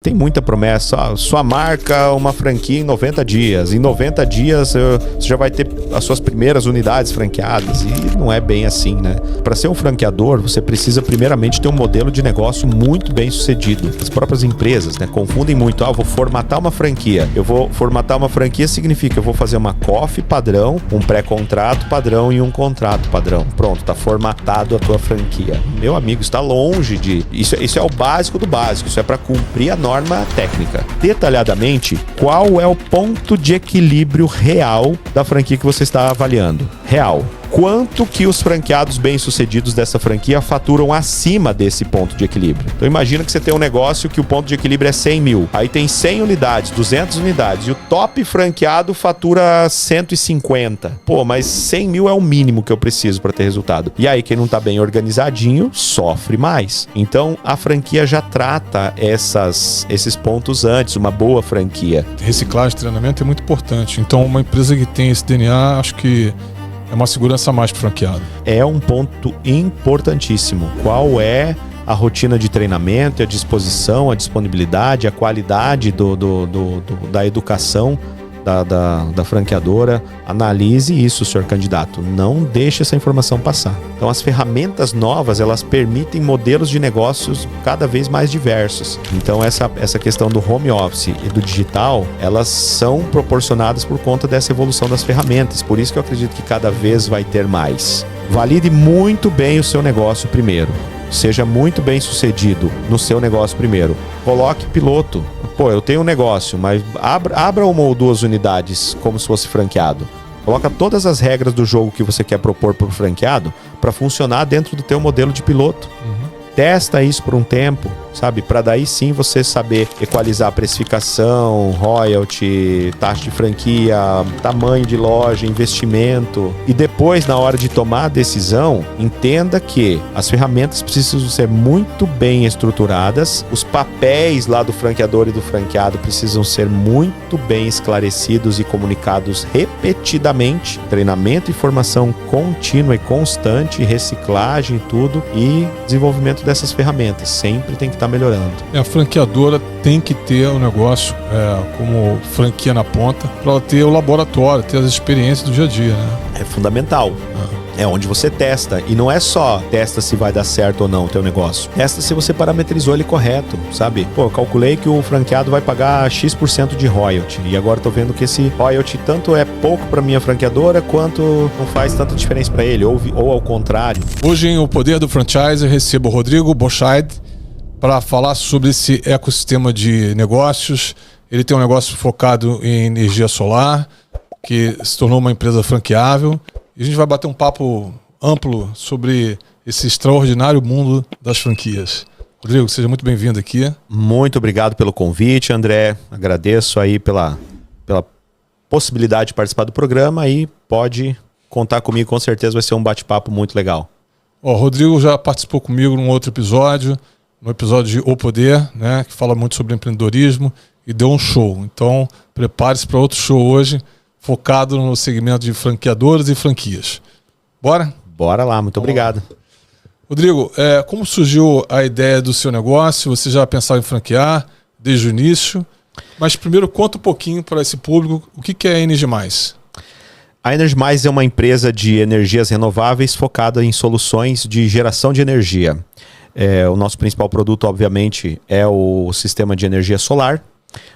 tem muita promessa. Sua marca, uma franquia em 90 dias. Em 90 dias você já vai ter as suas primeiras unidades franqueadas. E não é bem assim, né? Para ser um franqueador, você precisa primeiramente ter um modelo de negócio muito bem sucedido. As próprias empresas, né, confundem muito. Vou formatar uma franquia. Eu vou formatar uma franquia significa eu vou fazer uma COF padrão, um pré-contrato padrão e um contrato padrão. Pronto, tá formatado a tua franquia. Meu amigo, está longe de... Isso é o básico do básico. Isso é para cumprir a norma técnica. Detalhadamente, qual é o ponto de equilíbrio real da franquia que você está avaliando? Real. Quanto que os franqueados bem-sucedidos dessa franquia faturam acima desse ponto de equilíbrio? Então imagina que você tem um negócio que o ponto de equilíbrio é 100 mil. Aí tem 100 unidades, 200 unidades. E o top franqueado fatura 150. Pô, mas 100 mil é o mínimo que eu preciso para ter resultado. E aí quem não tá bem organizadinho sofre mais. Então a franquia já trata esses pontos antes, uma boa franquia. Reciclagem e treinamento é muito importante. Então uma empresa que tem esse DNA, acho que é uma segurança a mais para o franqueado. É um ponto importantíssimo. Qual é a rotina de treinamento, a disposição, a disponibilidade, a qualidade da educação da franqueadora? Analise isso, senhor candidato. Não deixe essa informação passar. Então, as ferramentas novas, elas permitem modelos de negócios cada vez mais diversos. Então, essa questão do home office e do digital, elas são proporcionadas por conta dessa evolução das ferramentas. Por isso que eu acredito que cada vez vai ter mais. Valide muito bem o seu negócio primeiro. Seja muito bem sucedido no seu negócio primeiro. Coloque piloto. Pô, eu tenho um negócio, mas abra uma ou duas unidades como se fosse franqueado. Coloca todas as regras do jogo que você quer propor para o franqueado para funcionar dentro do teu modelo de piloto. Testa isso por um tempo, sabe? Para daí sim você saber equalizar a precificação, royalty, taxa de franquia, tamanho de loja, investimento. E depois, na hora de tomar a decisão, entenda que as ferramentas precisam ser muito bem estruturadas, os papéis lá do franqueador e do franqueado precisam ser muito bem esclarecidos e comunicados repetidamente. Treinamento e formação contínua e constante, reciclagem e tudo, e desenvolvimento dessas ferramentas. Sempre tem que estar melhorando. A franqueadora tem que ter o negócio como franquia na ponta para ela ter o laboratório, ter as experiências do dia a dia, né? É fundamental. É onde você testa. E não é só testa se vai dar certo ou não o teu negócio. Testa se você parametrizou ele correto, sabe? Pô, eu calculei que o franqueado vai pagar X% de royalty. E agora eu tô vendo que esse royalty tanto é pouco para minha franqueadora, quanto não faz tanta diferença para ele. Ou ao contrário. Hoje em O Poder do Franchise eu recebo o Rodrigo Boschheid para falar sobre esse ecossistema de negócios. Ele tem um negócio focado em energia solar, que se tornou uma empresa franqueável. E a gente vai bater um papo amplo sobre esse extraordinário mundo das franquias. Rodrigo, seja muito bem-vindo aqui. Muito obrigado pelo convite, André. Agradeço aí pela possibilidade de participar do programa e pode contar comigo, com certeza vai ser um bate-papo muito legal. O Rodrigo já participou comigo num outro episódio, no episódio de O Poder, né, que fala muito sobre empreendedorismo e deu um show. Então, prepare-se para outro show hoje, focado no segmento de franqueadores e franquias. Bora? Bora lá, muito obrigado. Rodrigo, como surgiu a ideia do seu negócio? Você já pensava em franquear desde o início? Mas primeiro conta um pouquinho para esse público o que é a Energy Mais. A Energy Mais é uma empresa de energias renováveis focada em soluções de geração de energia. O nosso principal produto, obviamente, é o sistema de energia solar,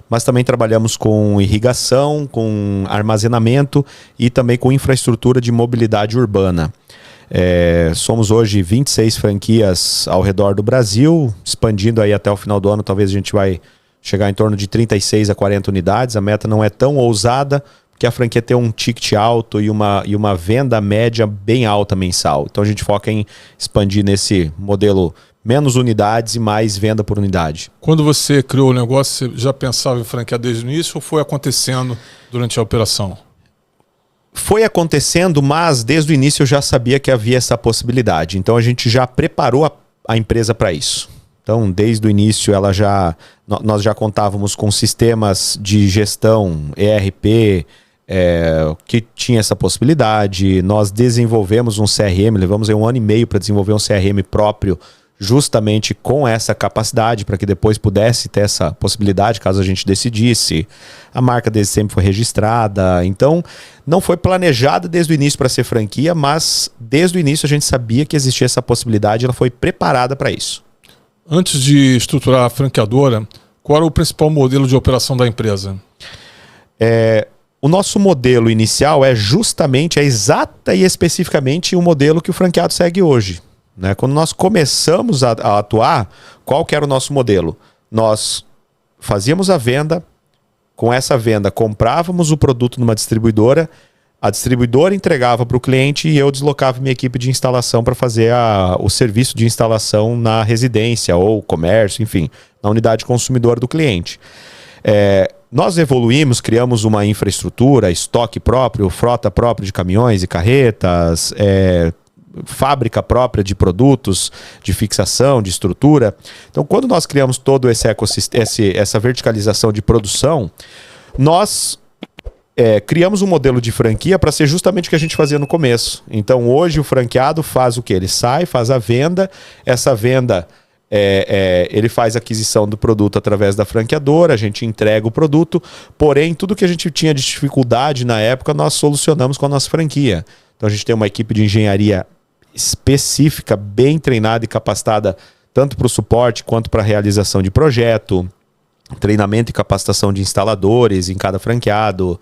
mas também trabalhamos com irrigação, com armazenamento e também com infraestrutura de mobilidade urbana. Somos hoje 26 franquias ao redor do Brasil, expandindo aí até o final do ano, talvez a gente vai chegar em torno de 36 a 40 unidades. A meta não é tão ousada, porque a franquia tem um ticket alto e uma venda média bem alta mensal. Então a gente foca em expandir nesse modelo menos unidades e mais venda por unidade. Quando você criou o negócio, você já pensava em franquear desde o início ou foi acontecendo durante a operação? Foi acontecendo, mas desde o início eu já sabia que havia essa possibilidade. Então a gente já preparou a empresa para isso. Então, desde o início, nós já contávamos com sistemas de gestão, ERP, que tinha essa possibilidade. Nós desenvolvemos um CRM, levamos aí 1 ano e meio para desenvolver um CRM próprio, justamente com essa capacidade para que depois pudesse ter essa possibilidade, caso a gente decidisse. A marca desde sempre foi registrada, então não foi planejada desde o início para ser franquia, mas desde o início a gente sabia que existia essa possibilidade e ela foi preparada para isso. Antes de estruturar a franqueadora, qual era o principal modelo de operação da empresa? O nosso modelo inicial é exata e especificamente o modelo que o franqueado segue hoje. Né? Quando nós começamos a atuar, qual que era o nosso modelo? Nós fazíamos a venda, com essa venda comprávamos o produto numa distribuidora, a distribuidora entregava para o cliente e eu deslocava minha equipe de instalação para fazer o serviço de instalação na residência ou comércio, enfim, na unidade consumidora do cliente. Nós evoluímos, criamos uma infraestrutura, estoque próprio, frota própria de caminhões e carretas, fábrica própria de produtos, de fixação, de estrutura. Então, quando nós criamos todo esse ecossistema, essa verticalização de produção, nós criamos um modelo de franquia para ser justamente o que a gente fazia no começo. Então, hoje o franqueado faz o quê? Ele sai, faz a venda, essa venda... ele faz a aquisição do produto através da franqueadora, a gente entrega o produto, porém tudo que a gente tinha de dificuldade na época nós solucionamos com a nossa franquia. Então a gente tem uma equipe de engenharia específica, bem treinada e capacitada tanto para o suporte quanto para a realização de projeto, treinamento e capacitação de instaladores em cada franqueado,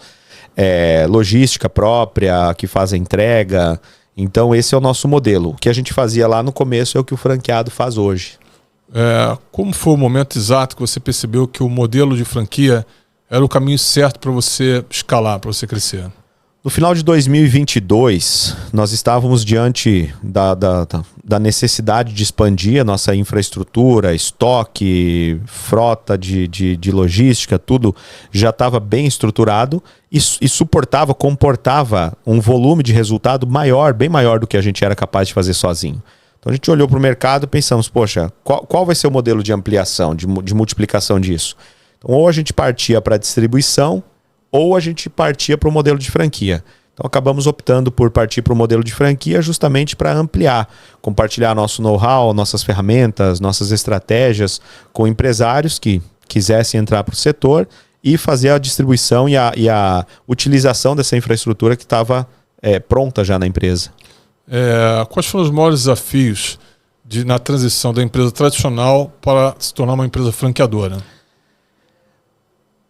logística própria que faz a entrega. Então esse é o nosso modelo. O que a gente fazia lá no começo é o que o franqueado faz hoje. Como foi o momento exato que você percebeu que o modelo de franquia era o caminho certo para você escalar, para você crescer? No final de 2022, nós estávamos diante da necessidade de expandir a nossa infraestrutura, estoque, frota de logística, tudo já estava bem estruturado e comportava um volume de resultado maior, bem maior do que a gente era capaz de fazer sozinho. Então a gente olhou para o mercado e pensamos, poxa, qual vai ser o modelo de ampliação, de multiplicação disso? Então ou a gente partia para a distribuição, ou a gente partia para o modelo de franquia. Então acabamos optando por partir para o modelo de franquia justamente para ampliar, compartilhar nosso know-how, nossas ferramentas, nossas estratégias com empresários que quisessem entrar para o setor e fazer a distribuição e a utilização dessa infraestrutura que estava pronta já na empresa. Quais foram os maiores desafios na transição da empresa tradicional para se tornar uma empresa franqueadora?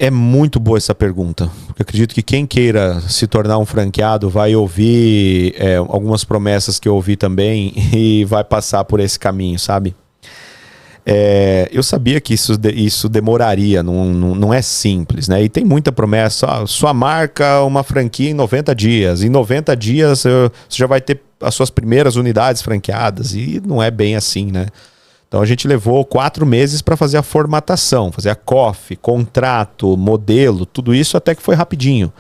É muito boa essa pergunta, porque eu acredito que quem queira se tornar um franqueado vai ouvir algumas promessas que eu ouvi também e vai passar por esse caminho, sabe? Eu sabia que isso demoraria, não é simples, né? E tem muita promessa, sua marca, uma franquia em 90 dias. Em 90 dias você já vai ter as suas primeiras unidades franqueadas e não é bem assim, né? Então a gente levou 4 meses para fazer a formatação, fazer a COF, contrato, modelo, tudo isso até que foi rapidinho.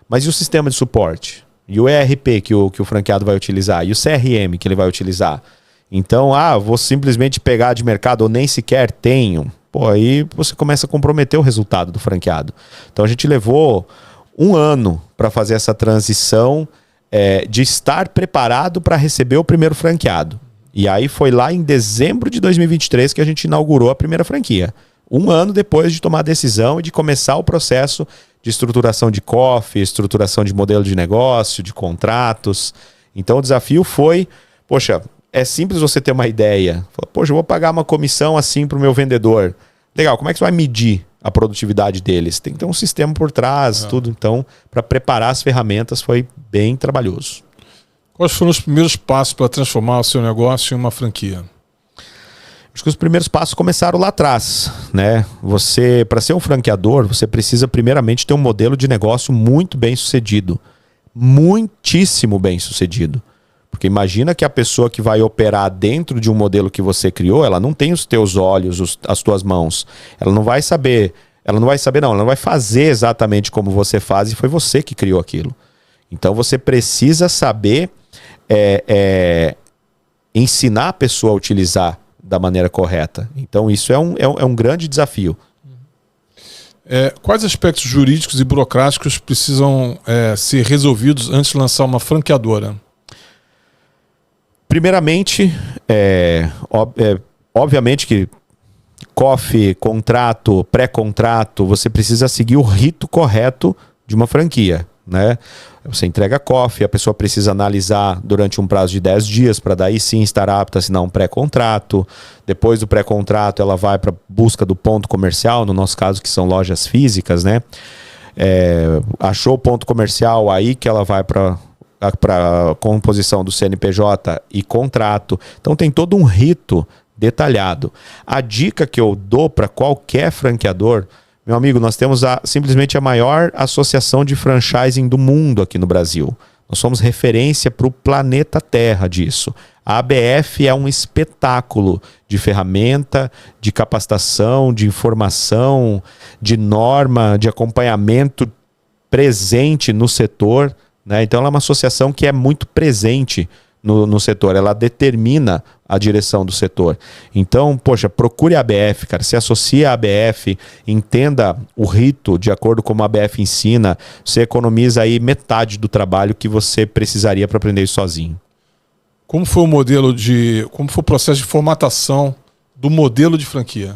Mas e o sistema de suporte? E o ERP que o franqueado vai utilizar? E o CRM que ele vai utilizar? Então, vou simplesmente pegar de mercado ou nem sequer tenho. Pô, aí você começa a comprometer o resultado do franqueado. Então a gente levou 1 ano para fazer essa transição de estar preparado para receber o primeiro franqueado. E aí foi lá em dezembro de 2023 que a gente inaugurou a primeira franquia. 1 ano depois de tomar a decisão e de começar o processo de estruturação de COF, estruturação de modelo de negócio, de contratos. Então o desafio foi, poxa, é simples você ter uma ideia. Poxa, eu vou pagar uma comissão assim para o meu vendedor. Legal, como é que você vai medir a produtividade deles? Tem que ter um sistema por trás, tudo. Então, para preparar as ferramentas foi bem trabalhoso. Quais foram os primeiros passos para transformar o seu negócio em uma franquia? Acho que os primeiros passos começaram lá atrás, né? Para ser um franqueador, você precisa primeiramente ter um modelo de negócio muito bem sucedido. Muitíssimo bem sucedido. Porque imagina que a pessoa que vai operar dentro de um modelo que você criou, ela não tem os teus olhos, as tuas mãos. Ela não vai fazer exatamente como você faz e foi você que criou aquilo. Então você precisa saber ensinar a pessoa a utilizar da maneira correta. Então isso é um grande desafio. Quais aspectos jurídicos e burocráticos precisam ser resolvidos antes de lançar uma franqueadora? Primeiramente, Obviamente que COF, contrato, pré-contrato, você precisa seguir o rito correto de uma franquia, né? Você entrega COF, a pessoa precisa analisar durante um prazo de 10 dias para daí sim estar apta a assinar um pré-contrato. Depois do pré-contrato ela vai para busca do ponto comercial, no nosso caso que são lojas físicas, né? Achou o ponto comercial, aí que ela vai para a composição do CNPJ e contrato. Então tem todo um rito detalhado. A dica que eu dou para qualquer franqueador, meu amigo, nós temos simplesmente a maior associação de franchising do mundo aqui no Brasil. Nós somos referência para o planeta Terra disso. A ABF é um espetáculo de ferramenta, de capacitação, de informação, de norma, de acompanhamento presente no setor, né? Então ela é uma associação que é muito presente no setor, ela determina a direção do setor. Então, poxa, procure a ABF, cara, se associe à ABF, entenda o rito de acordo com como a ABF ensina, você economiza aí metade do trabalho que você precisaria para aprender isso sozinho. Como foi como foi o processo de formatação do modelo de franquia?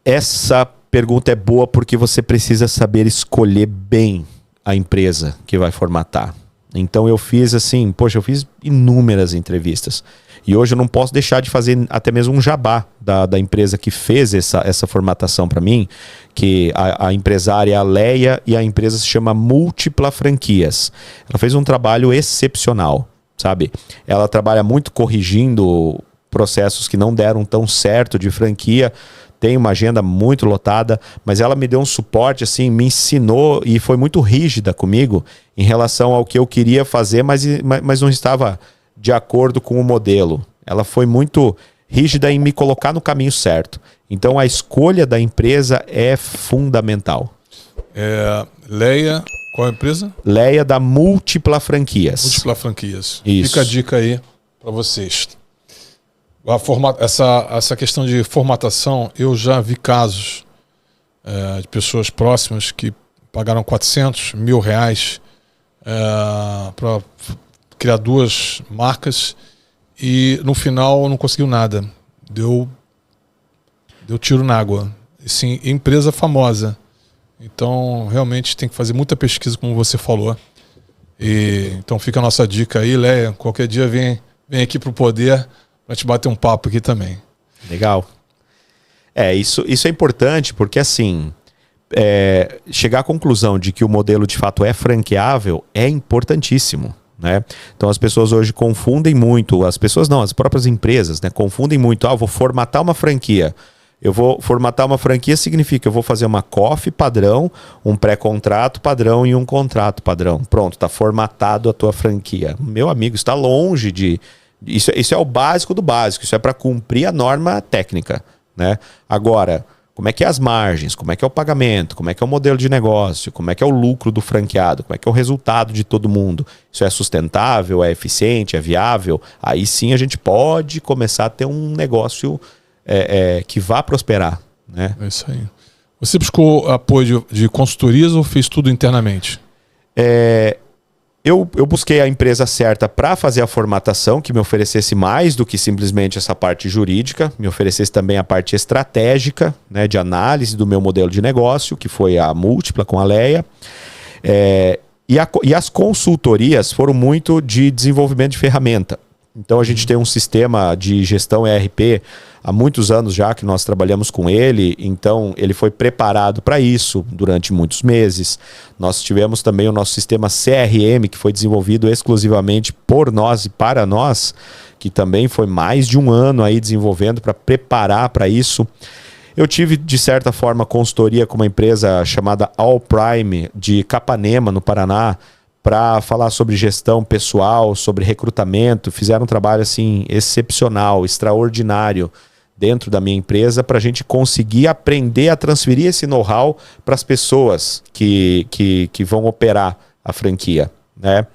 Essa pergunta é boa porque você precisa saber escolher bem a empresa que vai formatar. Então eu fiz assim, poxa, eu fiz inúmeras entrevistas. E hoje eu não posso deixar de fazer até mesmo um jabá da empresa que fez essa formatação para mim, que a empresária é a Leia e a empresa se chama Múltipla Franquias. Ela fez um trabalho excepcional, sabe? Ela trabalha muito corrigindo processos que não deram tão certo de franquia, tem uma agenda muito lotada, mas ela me deu um suporte, assim, me ensinou e foi muito rígida comigo em relação ao que eu queria fazer, mas não estava de acordo com o modelo. Ela foi muito rígida em me colocar no caminho certo. Então a escolha da empresa é fundamental. Leia, qual é a empresa? Leia da Múltipla Franquias. Múltipla Franquias. Isso. Fica a dica aí para vocês. Essa questão de formatação, eu já vi casos de pessoas próximas que pagaram 400 mil reais para criar 2 marcas e no final não conseguiu nada. Deu tiro na água. Sim, empresa famosa. Então, realmente tem que fazer muita pesquisa, como você falou. Então fica a nossa dica aí, Leia. Qualquer dia vem aqui pro Poder para te bater um papo aqui também. Legal. Isso é importante porque, assim, chegar à conclusão de que o modelo de fato é franqueável é importantíssimo, né? Então as pessoas hoje confundem muito, as próprias empresas, né, confundem muito. Eu vou formatar uma franquia. Eu vou formatar uma franquia significa eu vou fazer uma COF padrão, um pré-contrato padrão e um contrato padrão. Pronto, está formatado a tua franquia. Meu amigo, está longe de... Isso é o básico do básico, isso é para cumprir a norma técnica, né? Agora, como é que é as margens, como é que é o pagamento, como é que é o modelo de negócio, como é que é o lucro do franqueado, como é que é o resultado de todo mundo, isso é sustentável, é eficiente, é viável, aí sim a gente pode começar a ter um negócio que vá prosperar, né? É isso aí. Você buscou apoio de consultorias ou fez tudo internamente? Eu busquei a empresa certa para fazer a formatação, que me oferecesse mais do que simplesmente essa parte jurídica, me oferecesse também a parte estratégica, né, de análise do meu modelo de negócio, que foi a Múltipla com a Leia. E as consultorias foram muito de desenvolvimento de ferramenta. Então a gente tem um sistema de gestão ERP há muitos anos já que nós trabalhamos com ele, então ele foi preparado para isso durante muitos meses. Nós tivemos também o nosso sistema CRM, que foi desenvolvido exclusivamente por nós e para nós, que também foi mais de um ano aí desenvolvendo para preparar para isso. Eu tive, de certa forma, consultoria com uma empresa chamada All Prime, de Capanema, no Paraná, para falar sobre gestão pessoal, sobre recrutamento. Fizeram um trabalho assim excepcional, extraordinário dentro da minha empresa para a gente conseguir aprender a transferir esse know-how para as pessoas que vão operar a franquia, né?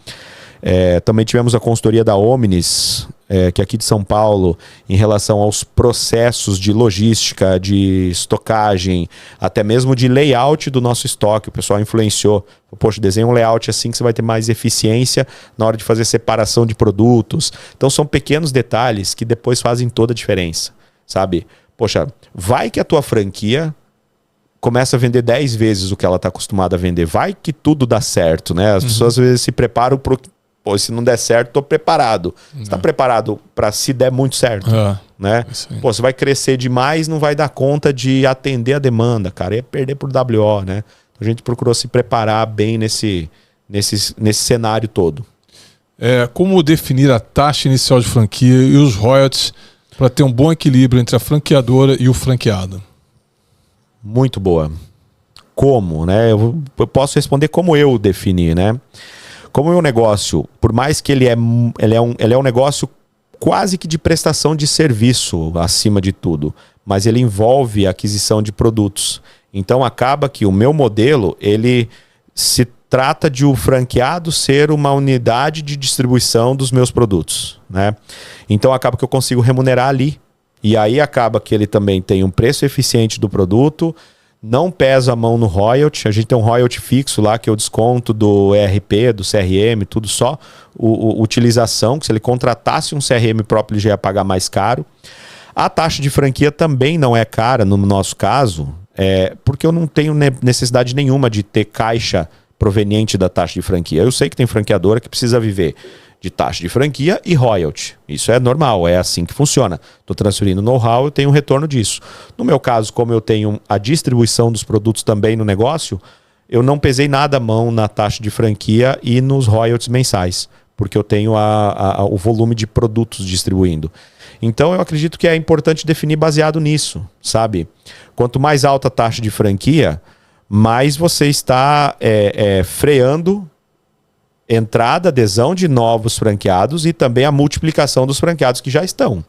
Também tivemos a consultoria da Omnis, que é aqui de São Paulo, em relação aos processos de logística, de estocagem, até mesmo de layout do nosso estoque. O pessoal influenciou. Poxa, desenha um layout assim que você vai ter mais eficiência na hora de fazer separação de produtos. Então são pequenos detalhes que depois fazem toda a diferença, sabe? Poxa, vai que a tua franquia começa a vender 10 vezes o que ela está acostumada a vender. Vai que tudo dá certo, né? As pessoas às vezes se preparam para pô, se não der certo, tô preparado. Você está preparado para se der muito certo, né? Pô, você vai crescer demais, não vai dar conta de atender a demanda, cara. Ia perder por WO, né? A gente procurou se preparar bem nesse cenário todo. Como definir a taxa inicial de franquia e os royalties para ter um bom equilíbrio entre a franqueadora e o franqueado? Muito boa. Como, né? Eu posso responder como eu defini, né? Como é um negócio, por mais que ele é um negócio quase que de prestação de serviço acima de tudo, mas ele envolve a aquisição de produtos. Então acaba que o meu modelo, ele se trata de o franqueado ser uma unidade de distribuição dos meus produtos, né? Então acaba que eu consigo remunerar ali. E aí acaba que ele também tem um preço eficiente do produto, não pesa a mão no royalty. A gente tem um royalty fixo lá, que é o desconto do ERP, do CRM, tudo só utilização, que se ele contratasse um CRM próprio, ele já ia pagar mais caro. A taxa de franquia também não é cara, no nosso caso, porque eu não tenho necessidade nenhuma de ter caixa proveniente da taxa de franquia. Eu sei que tem franqueadora que precisa viver de taxa de franquia e royalty. Isso é normal, é assim que funciona. Estou transferindo know-how, eu tenho um retorno disso. No meu caso, como eu tenho a distribuição dos produtos também no negócio, eu não pesei nada a mão na taxa de franquia e nos royalties mensais, porque eu tenho o volume de produtos distribuindo. Então eu acredito que é importante definir baseado nisso, sabe? Quanto mais alta a taxa de franquia, mais você está freando entrada, adesão de novos franqueados e também a multiplicação dos franqueados que já estão.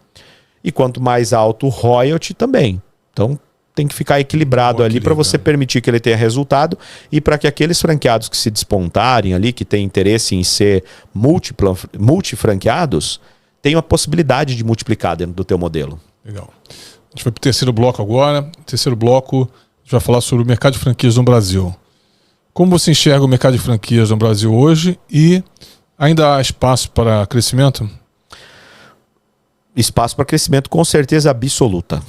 E quanto mais alto o royalty também. Então tem que ficar equilibrado ali para você permitir que ele tenha resultado e para que aqueles franqueados que se despontarem ali, que têm interesse em ser multifranqueados, tenham a possibilidade de multiplicar dentro do teu modelo. Legal. A gente vai para o terceiro bloco agora. No terceiro bloco, a gente vai falar sobre o mercado de franquias no Brasil. Como você enxerga o mercado de franquias no Brasil hoje e ainda há espaço para crescimento? Espaço para crescimento com certeza absoluta.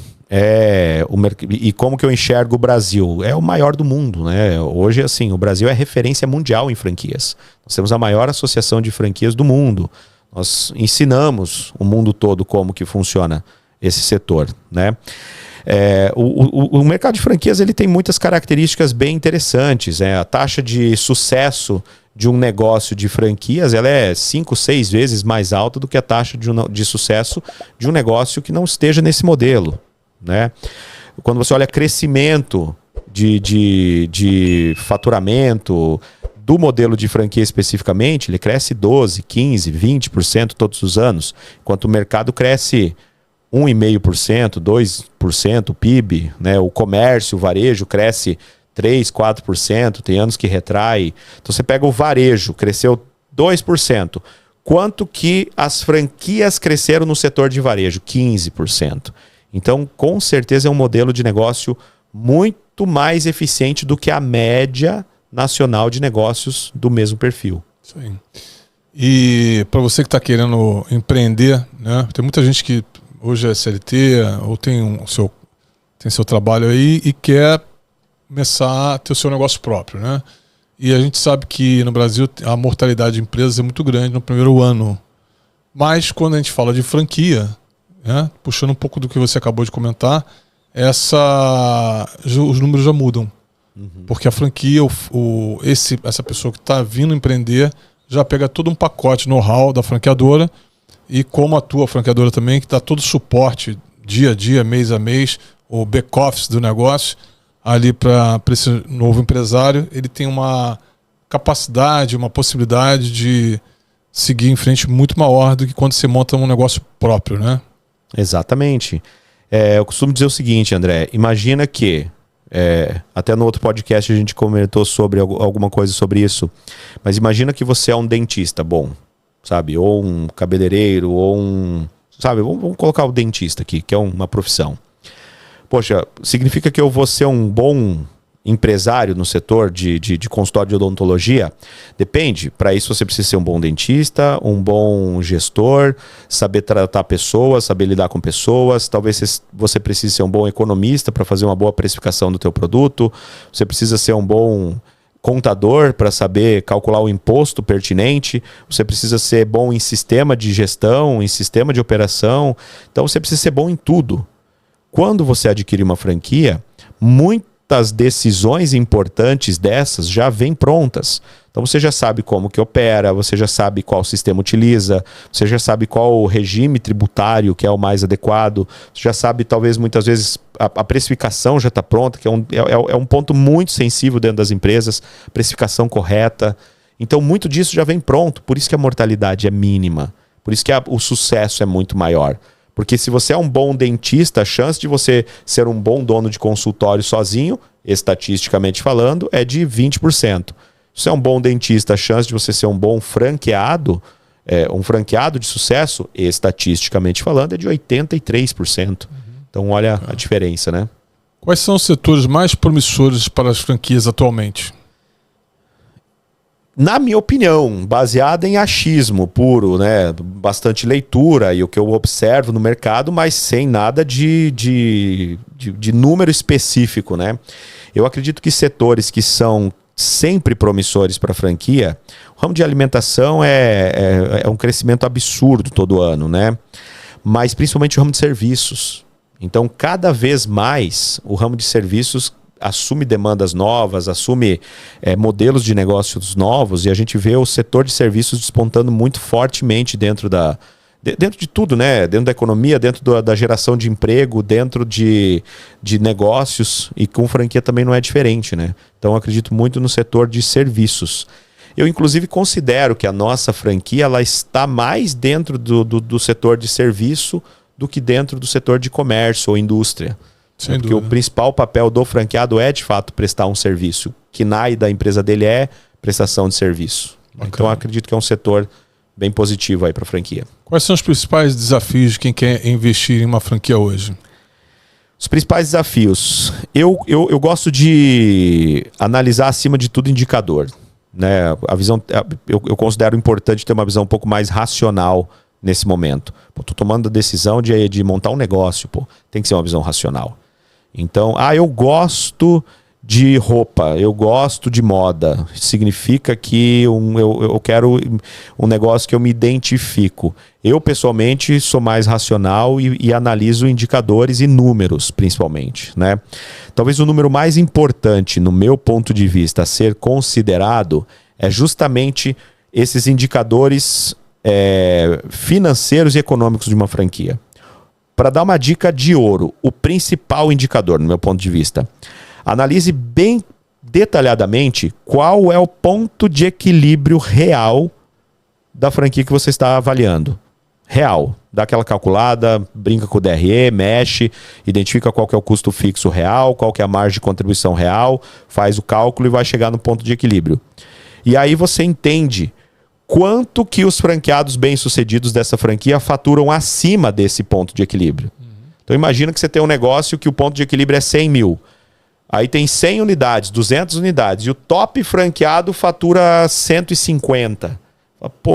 E como que eu enxergo o Brasil? É o maior do mundo, né? Hoje, assim, o Brasil é referência mundial em franquias. Nós temos a maior associação de franquias do mundo. Nós ensinamos o mundo todo como que funciona esse setor, né? O mercado de franquias ele tem muitas características bem interessantes. A taxa de sucesso de um negócio de franquias ela é 5, 6 vezes mais alta do que a taxa de sucesso de um negócio que não esteja nesse modelo, né? Quando você olha crescimento de faturamento do modelo de franquia especificamente, ele cresce 12, 15, 20% todos os anos, enquanto o mercado cresce 1,5%, 2% o PIB, né? O comércio, o varejo cresce 3%, 4%, tem anos que retrai. Então você pega o varejo, cresceu 2%. Quanto que as franquias cresceram no setor de varejo? 15%. Então, com certeza é um modelo de negócio muito mais eficiente do que a média nacional de negócios do mesmo perfil. Isso aí. E para você que está querendo empreender, né? Tem muita gente que hoje é CLT ou tem seu trabalho aí e quer começar a ter o seu negócio próprio, né? E a gente sabe que no Brasil a mortalidade de empresas é muito grande no primeiro ano. Mas quando a gente fala de franquia, né, puxando um pouco do que você acabou de comentar, os números já mudam. Porque a franquia, essa pessoa que está vindo empreender já pega todo um pacote know-how da franqueadora. E como atua a franqueadora também, que dá todo o suporte dia a dia, mês a mês, o back-office do negócio, ali para esse novo empresário, ele tem uma capacidade, uma possibilidade de seguir em frente muito maior do que quando você monta um negócio próprio, né? Exatamente. Eu costumo dizer o seguinte, André, imagina que, até no outro podcast a gente comentou sobre alguma coisa sobre isso, mas imagina que você é um dentista bom. sabe? Ou um cabeleireiro, ou um... Sabe? Vamos colocar o dentista aqui, que é uma profissão. Poxa, significa que eu vou ser um bom empresário no setor de consultório de odontologia? Depende. Para isso você precisa ser um bom dentista, um bom gestor, saber tratar pessoas, saber lidar com pessoas. Talvez você precise ser um bom economista para fazer uma boa precificação do teu produto. Você precisa ser um bom contador para saber calcular o imposto pertinente. Você precisa ser bom em sistema de gestão, em sistema de operação. Então você precisa ser bom em tudo. Quando você adquire uma franquia, muitas decisões importantes dessas já vêm prontas. Então você já sabe como que opera, você já sabe qual sistema utiliza, você já sabe qual o regime tributário que é o mais adequado, você já sabe, talvez, muitas vezes, a precificação já está pronta, que é um ponto muito sensível dentro das empresas, precificação correta. Então muito disso já vem pronto, por isso que a mortalidade é mínima, por isso que o sucesso é muito maior. Porque se você é um bom dentista, a chance de você ser um bom dono de consultório sozinho, estatisticamente falando, é de 20%. Se você é um bom dentista, a chance de você ser um bom franqueado, um franqueado de sucesso, estatisticamente falando, é de 83%. Então olha a diferença, né? Quais são os setores mais promissores para as franquias atualmente? Na minha opinião, baseada em achismo puro, né? Bastante leitura e o que eu observo no mercado, mas sem nada de número específico, né? Eu acredito que setores que são sempre promissores para a franquia, o ramo de alimentação é um crescimento absurdo todo ano, né? Mas principalmente o ramo de serviços. Então, cada vez mais, o ramo de serviços assume demandas novas, assume modelos de negócios novos, e a gente vê o setor de serviços despontando muito fortemente dentro de tudo, né? Dentro da economia, dentro da geração de emprego, dentro de negócios, e com franquia também não é diferente, né? Então eu acredito muito no setor de serviços. Eu, inclusive, considero que a nossa franquia ela está mais dentro do setor de serviço do que dentro do setor de comércio ou indústria. Sem Porque dúvida. o principal papel do franqueado é, de fato, prestar um serviço. Que na da empresa dele é prestação de serviço. Bacana. Então, eu acredito que é um setor bem positivo aí para a franquia. Quais são os principais desafios de quem quer investir em uma franquia hoje? Os principais desafios. Eu gosto de analisar, acima de tudo, indicador. Né? A visão, eu considero importante ter uma visão um pouco mais racional nesse momento. Estou tomando a decisão de montar um negócio. Tem que ser uma visão racional. Então, eu gosto de roupa, eu gosto de moda. Significa que eu quero um negócio que eu me identifico. Eu, pessoalmente, sou mais racional e analiso indicadores e números, principalmente. Né? Talvez o número mais importante, no meu ponto de vista, a ser considerado é justamente esses indicadores financeiros e econômicos de uma franquia. Para dar uma dica de ouro, o principal indicador, no meu ponto de vista, analise bem detalhadamente qual é o ponto de equilíbrio real da franquia que você está avaliando. Real. Dá aquela calculada, brinca com o DRE, mexe, identifica qual que é o custo fixo real, qual que é a margem de contribuição real, faz o cálculo e vai chegar no ponto de equilíbrio. E aí você entende quanto que os franqueados bem-sucedidos dessa franquia faturam acima desse ponto de equilíbrio. Então imagina que você tem um negócio que o ponto de equilíbrio é 100 mil. Aí tem 100 unidades, 200 unidades. E o top franqueado fatura 150.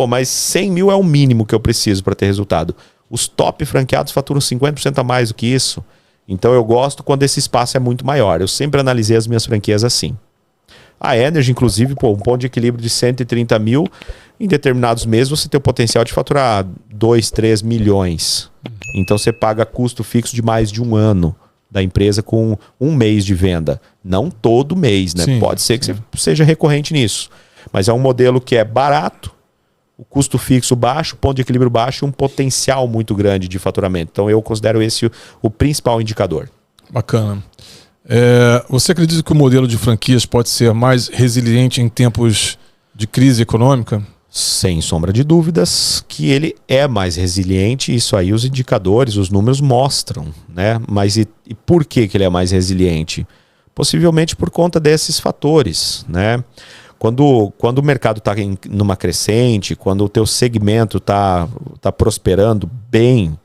Mas 100 mil é o mínimo que eu preciso para ter resultado. Os top franqueados faturam 50% a mais do que isso. Então eu gosto quando esse espaço é muito maior. Eu sempre analisei as minhas franquias assim. A Energy, inclusive, um ponto de equilíbrio de 130 mil, em determinados meses você tem o potencial de faturar 2, 3 milhões. Então você paga custo fixo de mais de um ano da empresa com um mês de venda. Não todo mês, né? Sim, pode ser que você seja recorrente nisso. Mas é um modelo que é barato, o custo fixo baixo, o ponto de equilíbrio baixo e um potencial muito grande de faturamento. Então eu considero esse o principal indicador. Bacana. Você acredita que o modelo de franquias pode ser mais resiliente em tempos de crise econômica? Sem sombra de dúvidas que ele é mais resiliente, isso aí os indicadores, os números mostram, né? Mas e por que ele é mais resiliente? Possivelmente por conta desses fatores, né? Quando o mercado está numa crescente, quando o teu segmento está prosperando bem,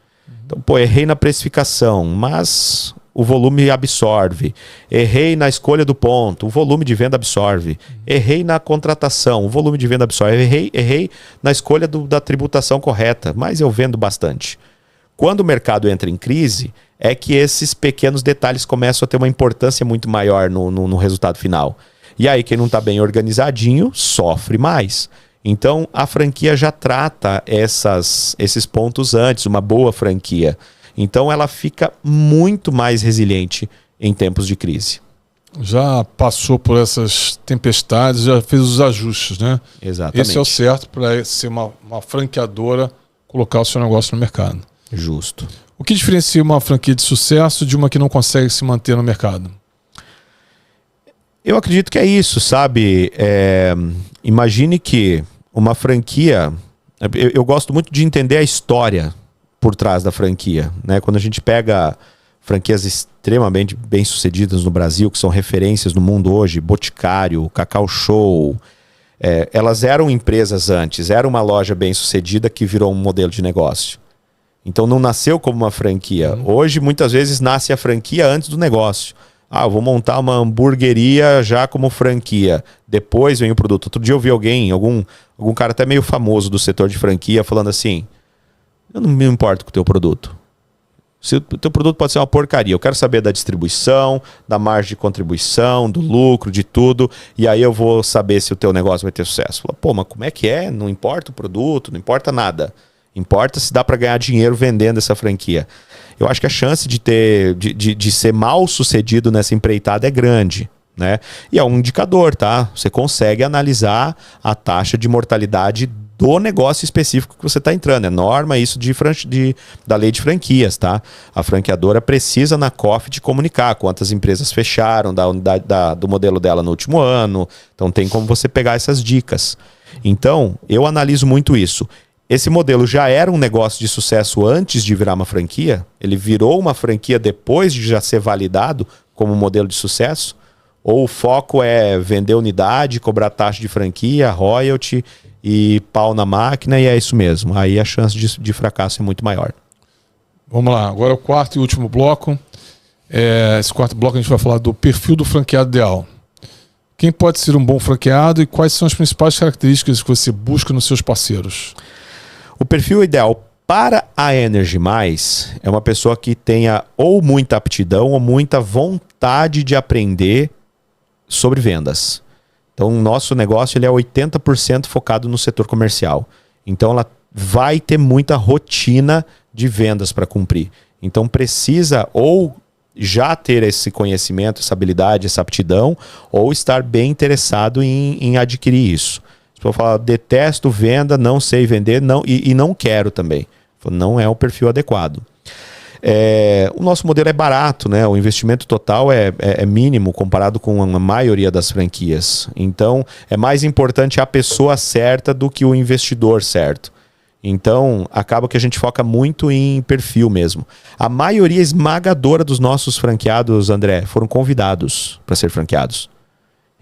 então, pô, errei na precificação, mas o volume absorve. Errei na escolha do ponto, o volume de venda absorve. Errei na contratação, o volume de venda absorve. Errei na escolha da tributação correta, mas eu vendo bastante. Quando o mercado entra em crise, é que esses pequenos detalhes começam a ter uma importância muito maior no resultado final. E aí quem não está bem organizadinho sofre mais. Então a franquia já trata esses pontos antes, uma boa franquia. Então ela fica muito mais resiliente em tempos de crise. Já passou por essas tempestades, já fez os ajustes, né? Exatamente. Esse é o certo para ser uma franqueadora, colocar o seu negócio no mercado. Justo. O que diferencia uma franquia de sucesso de uma que não consegue se manter no mercado? Eu acredito que é isso, sabe? Imagine que uma franquia... Eu gosto muito de entender a história por trás da franquia, né? Quando a gente pega franquias extremamente bem-sucedidas no Brasil, que são referências no mundo hoje, Boticário, Cacau Show, elas eram empresas antes, era uma loja bem-sucedida que virou um modelo de negócio. Então não nasceu como uma franquia. Hoje, muitas vezes, nasce a franquia antes do negócio. Eu vou montar uma hamburgueria já como franquia. Depois vem o produto. Outro dia eu vi algum cara até meio famoso do setor de franquia falando assim: eu não me importo com o teu produto. O teu produto pode ser uma porcaria. Eu quero saber da distribuição, da margem de contribuição, do lucro, de tudo. E aí eu vou saber se o teu negócio vai ter sucesso. Pô, mas como é que é? Não importa o produto, não importa nada. Importa se dá para ganhar dinheiro vendendo essa franquia. Eu acho que a chance de ser mal sucedido nessa empreitada é grande, né? E é um indicador, tá? Você consegue analisar a taxa de mortalidade do negócio específico que você está entrando. É norma isso da lei de franquias, tá? A franqueadora precisa na COF comunicar quantas empresas fecharam do modelo dela no último ano. Então tem como você pegar essas dicas. Então, eu analiso muito isso. Esse modelo já era um negócio de sucesso antes de virar uma franquia? Ele virou uma franquia depois de já ser validado como modelo de sucesso? Ou o foco é vender unidade, cobrar taxa de franquia, royalty e pau na máquina e é isso mesmo? Aí a chance de fracasso é muito maior. Vamos lá, agora o quarto e último bloco. Esse quarto bloco a gente vai falar do perfil do franqueado ideal. Quem pode ser um bom franqueado e quais são as principais características que você busca nos seus parceiros? O perfil ideal para a Energy Mais é uma pessoa que tenha ou muita aptidão ou muita vontade de aprender sobre vendas. Então, o nosso negócio ele é 80% focado no setor comercial. Então, ela vai ter muita rotina de vendas para cumprir. Então, precisa ou já ter esse conhecimento, essa habilidade, essa aptidão, ou estar bem interessado em adquirir isso. Se eu falar, detesto venda, não sei vender e não quero também. Não é o perfil adequado. O nosso modelo é barato, né? O investimento total é mínimo comparado com a maioria das franquias. Então, é mais importante a pessoa certa do que o investidor certo. Então, acaba que a gente foca muito em perfil mesmo. A maioria esmagadora dos nossos franqueados, André, foram convidados para ser franqueados.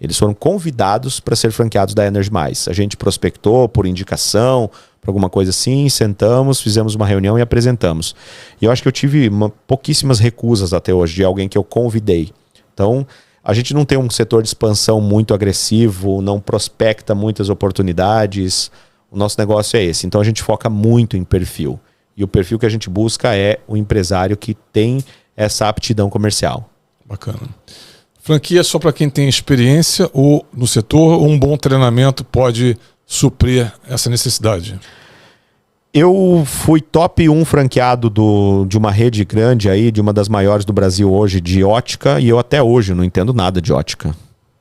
Eles foram convidados para ser franqueados da Energy Mais. A gente prospectou por indicação, por alguma coisa assim, sentamos, fizemos uma reunião e apresentamos. E eu acho que eu tive pouquíssimas recusas até hoje de alguém que eu convidei. Então, a gente não tem um setor de expansão muito agressivo, não prospecta muitas oportunidades. O nosso negócio é esse. Então, a gente foca muito em perfil. E o perfil que a gente busca é o empresário que tem essa aptidão comercial. Bacana. Franquia só para quem tem experiência ou no setor, ou um bom treinamento pode suprir essa necessidade? Eu fui top 1 franqueado de uma rede grande aí, de uma das maiores do Brasil hoje, de ótica, e eu até hoje não entendo nada de ótica.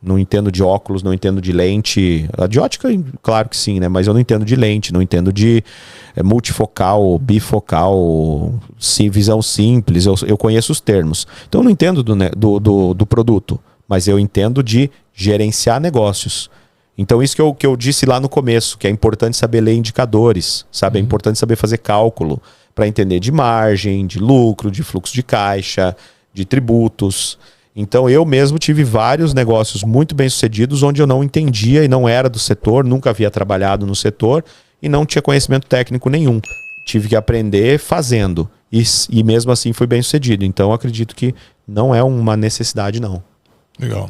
Não entendo de óculos, não entendo de lente. A de ótica, claro que sim, né? Mas eu não entendo de lente, não entendo de multifocal, bifocal, visão simples. Eu conheço os termos. Então eu não entendo do produto, mas eu entendo de gerenciar negócios. Então isso que eu disse lá no começo, que é importante saber ler indicadores, sabe? É importante saber fazer cálculo para entender de margem, de lucro, de fluxo de caixa, de tributos. Então eu mesmo tive vários negócios muito bem sucedidos onde eu não entendia e não era do setor, nunca havia trabalhado no setor e não tinha conhecimento técnico nenhum. Tive que aprender fazendo e mesmo assim fui bem sucedido. Então eu acredito que não é uma necessidade não. Legal.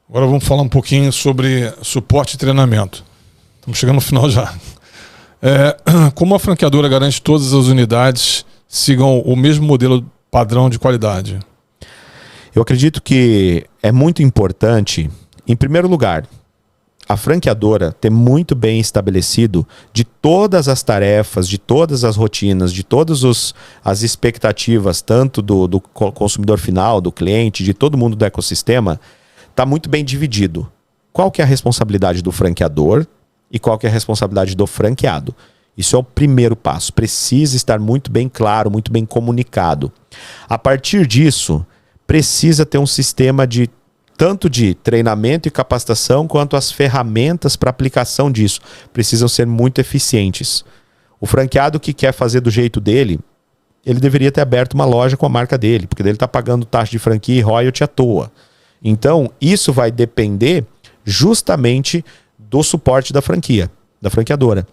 Agora vamos falar um pouquinho sobre suporte e treinamento. Estamos chegando no final já. Como a franqueadora garante que todas as unidades sigam o mesmo modelo padrão de qualidade? Eu acredito que é muito importante, em primeiro lugar, a franqueadora ter muito bem estabelecido de todas as tarefas, de todas as rotinas, de todas as expectativas, tanto do consumidor final, do cliente, de todo mundo do ecossistema, está muito bem dividido. Qual que é a responsabilidade do franqueador e qual que é a responsabilidade do franqueado? Isso é o primeiro passo. Precisa estar muito bem claro, muito bem comunicado. A partir disso, precisa ter um sistema de tanto de treinamento e capacitação, quanto as ferramentas para aplicação disso. Precisam ser muito eficientes. O franqueado que quer fazer do jeito dele, ele deveria ter aberto uma loja com a marca dele, porque ele está pagando taxa de franquia e royalty à toa. Então, isso vai depender justamente do suporte da franquia, da franqueadora.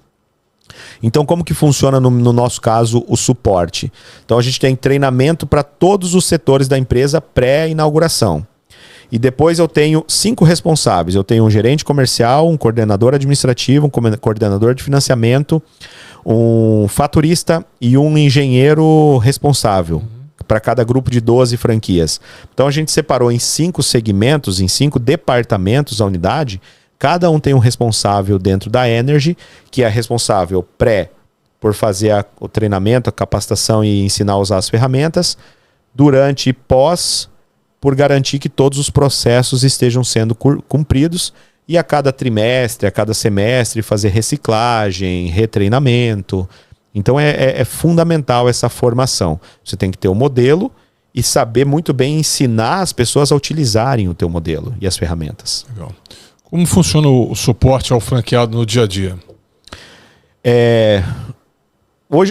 Então, como que funciona no nosso caso o suporte? Então, a gente tem treinamento para todos os setores da empresa pré-inauguração. E depois eu tenho 5 responsáveis. Eu tenho um gerente comercial, um coordenador administrativo, um coordenador de financiamento, um faturista e um engenheiro responsável para cada grupo de 12 franquias. Então a gente separou em 5 segmentos, em 5 departamentos a unidade. Cada um tem um responsável dentro da Energy, que é responsável por fazer o treinamento, a capacitação e ensinar a usar as ferramentas. Durante e pós, por garantir que todos os processos estejam sendo cumpridos, e a cada trimestre, a cada semestre, fazer reciclagem, retreinamento. Então é fundamental essa formação. Você tem que ter o modelo e saber muito bem ensinar as pessoas a utilizarem o teu modelo e as ferramentas. Legal. Como funciona o suporte ao franqueado no dia a dia?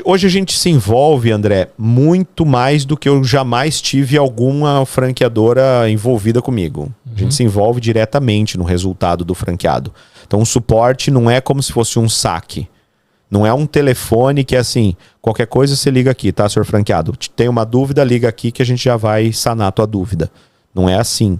Hoje a gente se envolve, André, muito mais do que eu jamais tive alguma franqueadora envolvida comigo. A gente se envolve diretamente no resultado do franqueado. Então o suporte não é como se fosse um saque. Não é um telefone que é assim, qualquer coisa você liga aqui, tá, senhor franqueado? Tem uma dúvida, liga aqui que a gente já vai sanar a tua dúvida. Não é assim.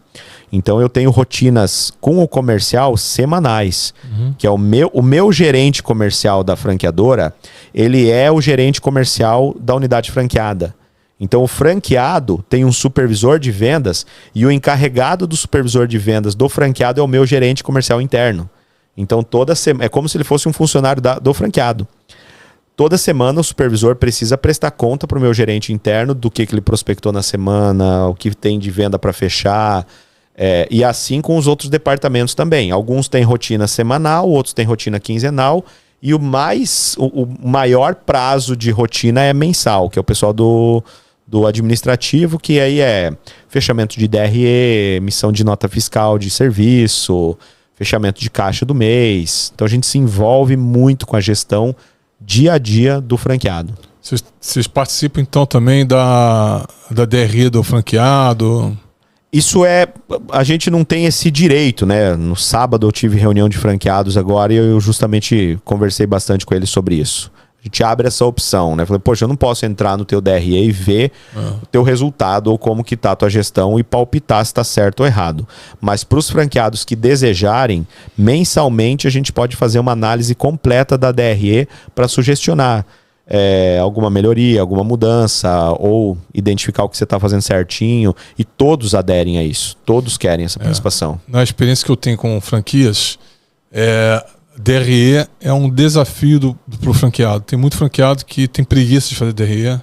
Então eu tenho rotinas com o comercial semanais, que é o meu gerente comercial da franqueadora, ele é o gerente comercial da unidade franqueada. Então o franqueado tem um supervisor de vendas e o encarregado do supervisor de vendas do franqueado é o meu gerente comercial interno. Então toda semana é como se ele fosse um funcionário do franqueado. Toda semana o supervisor precisa prestar conta para o meu gerente interno do que ele prospectou na semana, o que tem de venda para fechar, e assim com os outros departamentos também. Alguns têm rotina semanal, outros têm rotina quinzenal, e o maior prazo de rotina é mensal, que é o pessoal do administrativo, que aí é fechamento de DRE, emissão de nota fiscal de serviço, fechamento de caixa do mês. Então a gente se envolve muito com a gestão dia a dia do franqueado. Vocês participam então também da DRE do franqueado? Isso a gente não tem esse direito, né? No sábado eu tive reunião de franqueados agora e eu justamente conversei bastante com eles sobre isso. A gente abre essa opção, né? Falei, poxa, eu não posso entrar no teu DRE e ver o teu resultado ou como que tá a tua gestão e palpitar se está certo ou errado. Mas para os franqueados que desejarem, mensalmente a gente pode fazer uma análise completa da DRE para sugestionar alguma melhoria, alguma mudança ou identificar o que você está fazendo certinho, e todos aderem a isso. Todos querem essa participação. Na experiência que eu tenho com franquias, DRE é um desafio para o franqueado. Tem muito franqueado que tem preguiça de fazer DRE,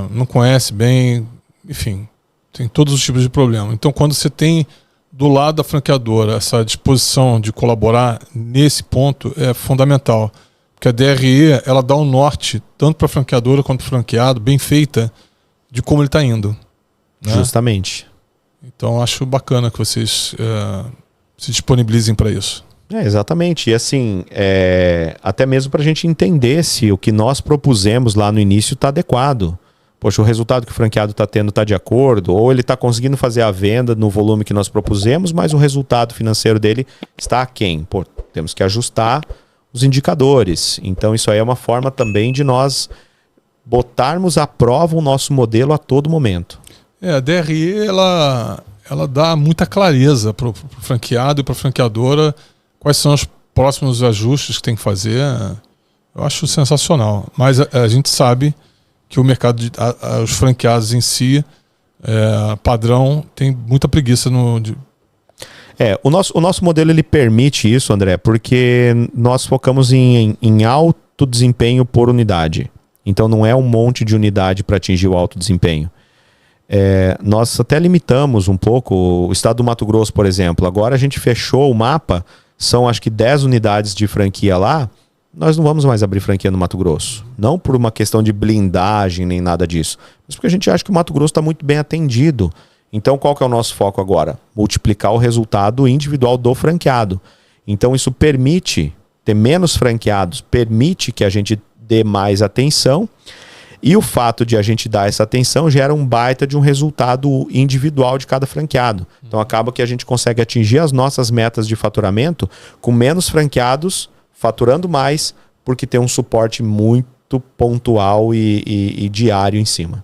não conhece bem, enfim, tem todos os tipos de problema. Então, quando você tem do lado da franqueadora essa disposição de colaborar nesse ponto, é fundamental. Porque a DRE, ela dá um norte, tanto para a franqueadora quanto para o franqueado, bem feita, de como ele está indo. Né? Justamente. Então, acho bacana que vocês se disponibilizem para isso. Exatamente. E assim, até mesmo para a gente entender se o que nós propusemos lá no início está adequado. poxa, o resultado que o franqueado está tendo está de acordo, ou ele está conseguindo fazer a venda no volume que nós propusemos, mas o resultado financeiro dele está aquém. Pô, temos que ajustar os indicadores. Então isso aí é uma forma também de nós botarmos à prova o nosso modelo a todo momento. A DRE ela dá muita clareza para o franqueado e para a franqueadora quais são os próximos ajustes que tem que fazer. Eu acho sensacional. Mas a gente sabe que o mercado, os franqueados em si, padrão, tem muita preguiça o nosso modelo ele permite isso, André, porque nós focamos em alto desempenho por unidade. Então não é um monte de unidade para atingir o alto desempenho. Nós até limitamos um pouco o estado do Mato Grosso, por exemplo. Agora a gente fechou o mapa, são acho que 10 unidades de franquia lá. Nós não vamos mais abrir franquia no Mato Grosso. Não por uma questão de blindagem nem nada disso, mas porque a gente acha que o Mato Grosso está muito bem atendido. Então qual que é o nosso foco agora? Multiplicar o resultado individual do franqueado. Então isso permite ter menos franqueados, permite que a gente dê mais atenção. E o fato de a gente dar essa atenção gera um baita de um resultado individual de cada franqueado. Então acaba que a gente consegue atingir as nossas metas de faturamento com menos franqueados, faturando mais, porque tem um suporte muito pontual e diário em cima.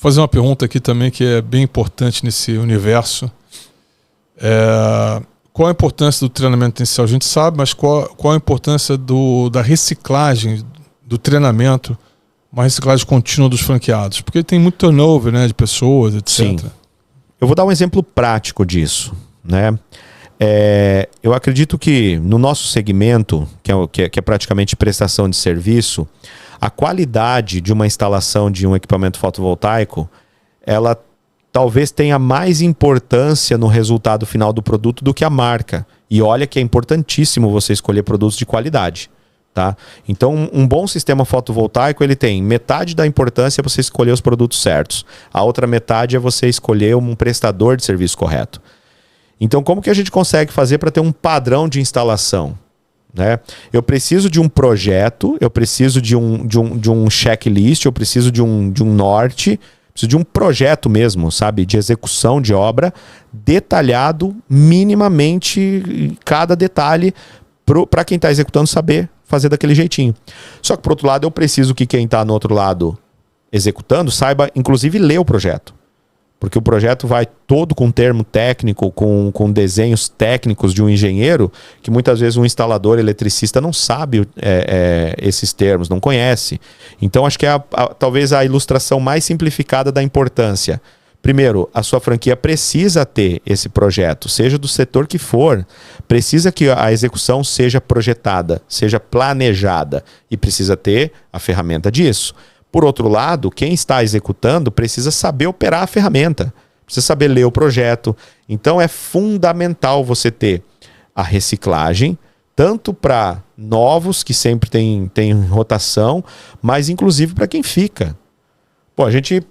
Vou fazer uma pergunta aqui também que é bem importante nesse universo. Qual a importância do treinamento inicial? A gente sabe, mas qual a importância da reciclagem do treinamento, uma reciclagem contínua dos franqueados? Porque tem muito turnover, né, de pessoas, etc. Sim. Eu vou dar um exemplo prático disso, né? Eu acredito que no nosso segmento, que é praticamente prestação de serviço, a qualidade de uma instalação de um equipamento fotovoltaico, ela talvez tenha mais importância no resultado final do produto do que a marca. E olha que é importantíssimo você escolher produtos de qualidade. Tá? Então, um bom sistema fotovoltaico, ele tem metade da importância é você escolher os produtos certos. A outra metade é você escolher um prestador de serviço correto. Então, como que a gente consegue fazer para ter um padrão de instalação? Né? Eu preciso de um projeto, eu preciso de um checklist, eu preciso de um norte, preciso de um projeto mesmo, sabe? De execução de obra, detalhado, minimamente, cada detalhe, para quem está executando saber fazer daquele jeitinho. Só que, por outro lado, eu preciso que quem está no outro lado executando saiba, inclusive, ler o projeto. Porque o projeto vai todo com termo técnico, com desenhos técnicos de um engenheiro, que muitas vezes um instalador eletricista não sabe esses termos, não conhece. Então, acho que é talvez a ilustração mais simplificada da importância. Primeiro, a sua franquia precisa ter esse projeto, seja do setor que for, precisa que a execução seja projetada, seja planejada e precisa ter a ferramenta disso. Por outro lado, quem está executando precisa saber operar a ferramenta, precisa saber ler o projeto. Então é fundamental você ter a reciclagem, tanto para novos, que sempre tem rotação, mas inclusive para quem fica. Pô, a gente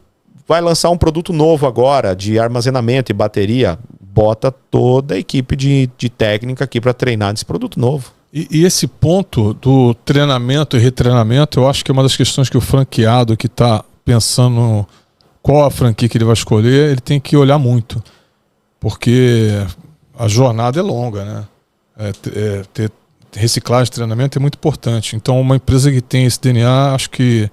vai lançar um produto novo agora de armazenamento e bateria, bota toda a equipe de técnica aqui para treinar nesse produto novo. E esse ponto do treinamento e retreinamento, eu acho que é uma das questões que o franqueado que está pensando qual a franquia que ele vai escolher, ele tem que olhar muito. Porque a jornada é longa, né? Ter reciclagem, treinamento é muito importante. Então, uma empresa que tem esse DNA, acho que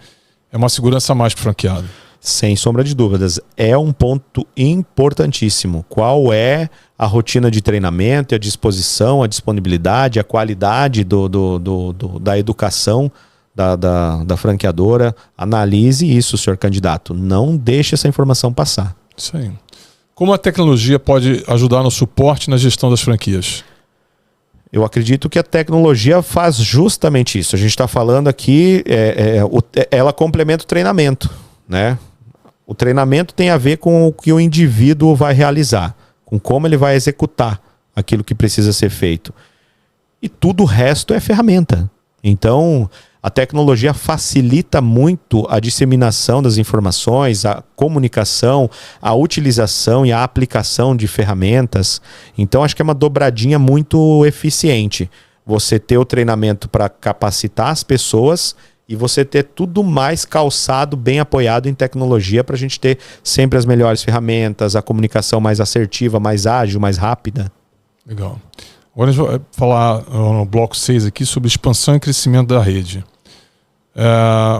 é uma segurança a mais para o franqueado. Sem sombra de dúvidas, é um ponto importantíssimo. Qual é a rotina de treinamento, a disposição, a disponibilidade, a qualidade da educação da franqueadora? Analise isso, senhor candidato. Não deixe essa informação passar. Isso aí. Como a tecnologia pode ajudar no suporte e na gestão das franquias? Eu acredito que a tecnologia faz justamente isso. A gente está falando aqui, ela complementa o treinamento, né? O treinamento tem a ver com o que o indivíduo vai realizar, com como ele vai executar aquilo que precisa ser feito. E tudo o resto é ferramenta. Então, a tecnologia facilita muito a disseminação das informações, a comunicação, a utilização e a aplicação de ferramentas. Então, acho que é uma dobradinha muito eficiente. Você ter o treinamento para capacitar as pessoas e você ter tudo mais calçado, bem apoiado em tecnologia para a gente ter sempre as melhores ferramentas, a comunicação mais assertiva, mais ágil, mais rápida. Legal. Agora a gente vai falar no bloco 6 aqui sobre expansão e crescimento da rede.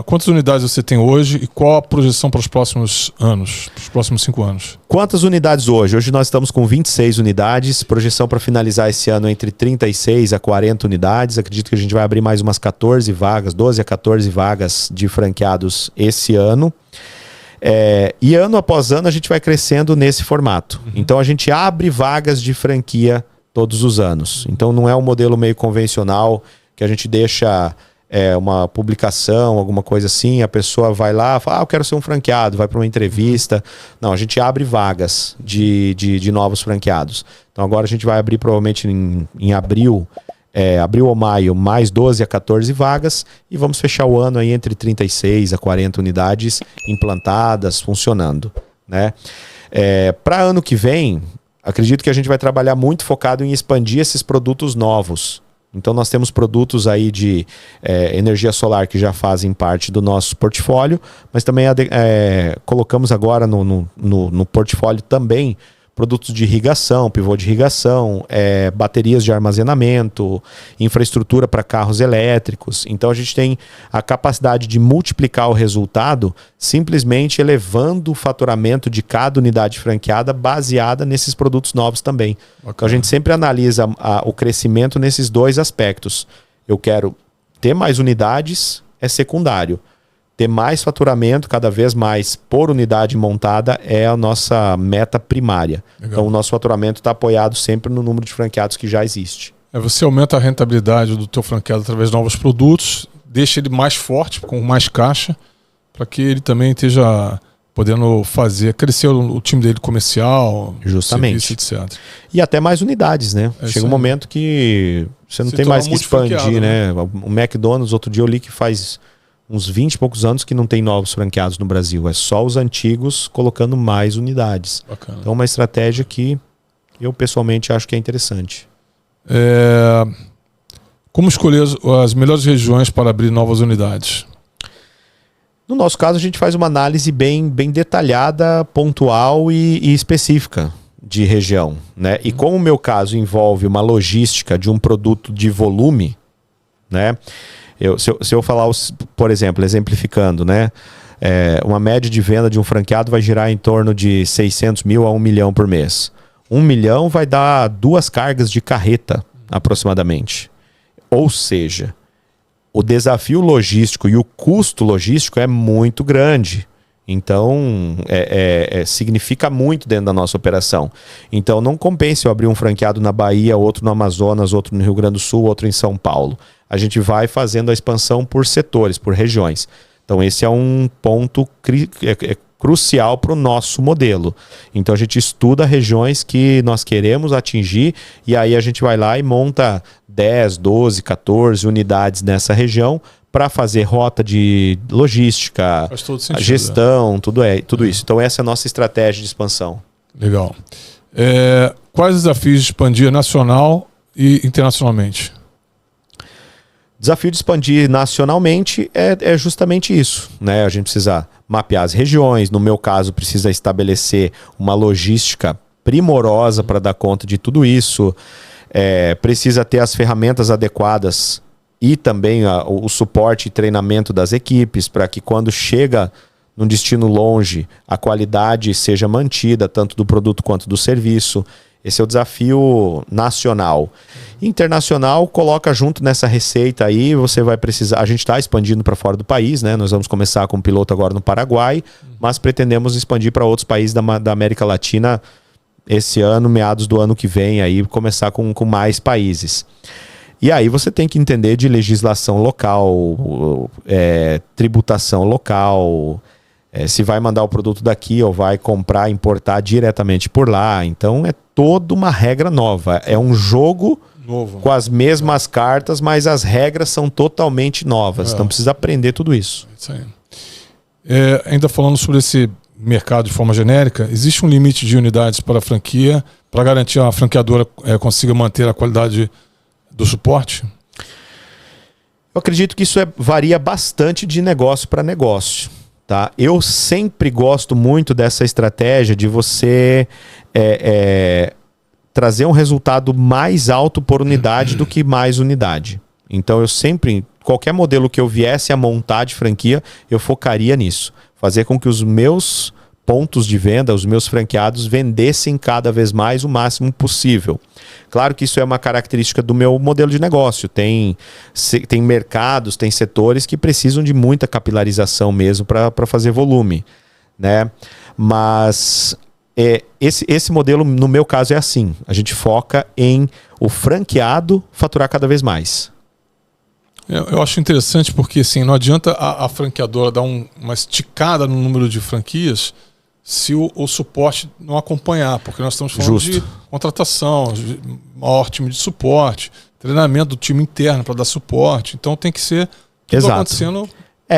Quantas unidades você tem hoje e qual a projeção para os próximos anos, para os próximos 5 anos? Quantas unidades hoje? Hoje nós estamos com 26 unidades, projeção para finalizar esse ano entre 36 a 40 unidades. Acredito que a gente vai abrir mais umas 14 vagas, 12 a 14 vagas de franqueados esse ano. E ano após ano a gente vai crescendo nesse formato. Então a gente abre vagas de franquia todos os anos. Então não é um modelo meio convencional que a gente deixa... uma publicação, alguma coisa assim, a pessoa vai lá, fala, eu quero ser um franqueado, vai para uma entrevista. Não, a gente abre vagas de novos franqueados. Então agora a gente vai abrir provavelmente em abril, abril ou maio, mais 12 a 14 vagas e vamos fechar o ano aí entre 36 a 40 unidades implantadas, funcionando, né? Para ano que vem, acredito que a gente vai trabalhar muito focado em expandir esses produtos novos. Então nós temos produtos aí de energia solar que já fazem parte do nosso portfólio, mas também colocamos agora no portfólio também produtos de irrigação, pivô de irrigação, baterias de armazenamento, infraestrutura para carros elétricos. Então a gente tem a capacidade de multiplicar o resultado simplesmente elevando o faturamento de cada unidade franqueada baseada nesses produtos novos também. Okay. Então a gente sempre analisa o crescimento nesses dois aspectos. Eu quero ter mais unidades, é secundário. Ter mais faturamento, cada vez mais por unidade montada, é a nossa meta primária. Legal. Então o nosso faturamento está apoiado sempre no número de franqueados que já existe. Você aumenta a rentabilidade do teu franqueado através de novos produtos, deixa ele mais forte, com mais caixa, para que ele também esteja podendo crescer o time dele comercial, justamente, serviço, etc. E até mais unidades, né? Chega um momento que você não tem mais que expandir, né? O McDonald's, outro dia eu li que faz... uns 20 e poucos anos que não tem novos franqueados no Brasil. É só os antigos colocando mais unidades. Bacana. Então, uma estratégia que eu pessoalmente acho que é interessante. Como escolher as melhores regiões para abrir novas unidades? No nosso caso, a gente faz uma análise bem detalhada, pontual e específica de região, né? E como o meu caso envolve uma logística de um produto de volume, né? Se eu falar, por exemplo, exemplificando, né? Uma média de venda de um franqueado vai girar em torno de 600 mil a 1 milhão por mês. 1 milhão vai dar 2 cargas de carreta, aproximadamente. Ou seja, o desafio logístico e o custo logístico é muito grande. Então, significa muito dentro da nossa operação. Então, não compensa eu abrir um franqueado na Bahia, outro no Amazonas, outro no Rio Grande do Sul, outro em São Paulo. A gente vai fazendo a expansão por setores, por regiões. Então, esse é um ponto crucial para o nosso modelo. Então, a gente estuda regiões que nós queremos atingir e aí a gente vai lá e monta 10, 12, 14 unidades nessa região para fazer rota de logística, sentido, gestão, tudo isso. Então essa é a nossa estratégia de expansão. Legal. Quais desafios de expandir nacional e internacionalmente? Desafio de expandir nacionalmente é justamente isso, né? A gente precisa mapear as regiões, no meu caso precisa estabelecer uma logística primorosa para dar conta de tudo isso, precisa ter as ferramentas adequadas e também o suporte e treinamento das equipes para que quando chega num destino longe, a qualidade seja mantida, tanto do produto quanto do serviço. Esse é o desafio nacional. Internacional, coloca junto nessa receita aí, você vai precisar... A gente está expandindo para fora do país, né? Nós vamos começar com um piloto agora no Paraguai, mas pretendemos expandir para outros países da América Latina esse ano, meados do ano que vem, aí começar com mais países. E aí você tem que entender de legislação local, tributação local, se vai mandar o produto daqui ou vai comprar, importar diretamente por lá. Então é toda uma regra nova. É um jogo novo, com as mesmas cartas, mas as regras são totalmente novas. Então precisa aprender tudo isso. Isso aí. Ainda falando sobre esse mercado de forma genérica, existe um limite de unidades para a franquia para garantir que a franqueadora consiga manter a qualidade do suporte? Eu acredito que isso varia bastante de negócio para negócio. Tá? Eu sempre gosto muito dessa estratégia de você trazer um resultado mais alto por unidade do que mais unidade. Então eu sempre, qualquer modelo que eu viesse a montar de franquia, eu focaria nisso. Fazer com que os meus pontos de venda, os meus franqueados vendessem cada vez mais o máximo possível. Claro que isso é uma característica do meu modelo de negócio. Tem mercados, tem setores que precisam de muita capilarização mesmo para fazer volume, né? Mas esse modelo, no meu caso, é assim. A gente foca em o franqueado faturar cada vez mais. Eu acho interessante porque assim, não adianta a franqueadora dar uma esticada no número de franquias se o suporte não acompanhar, porque nós estamos falando de contratação, de maior time de suporte, treinamento do time interno para dar suporte. Então tem que ser tudo acontecendo.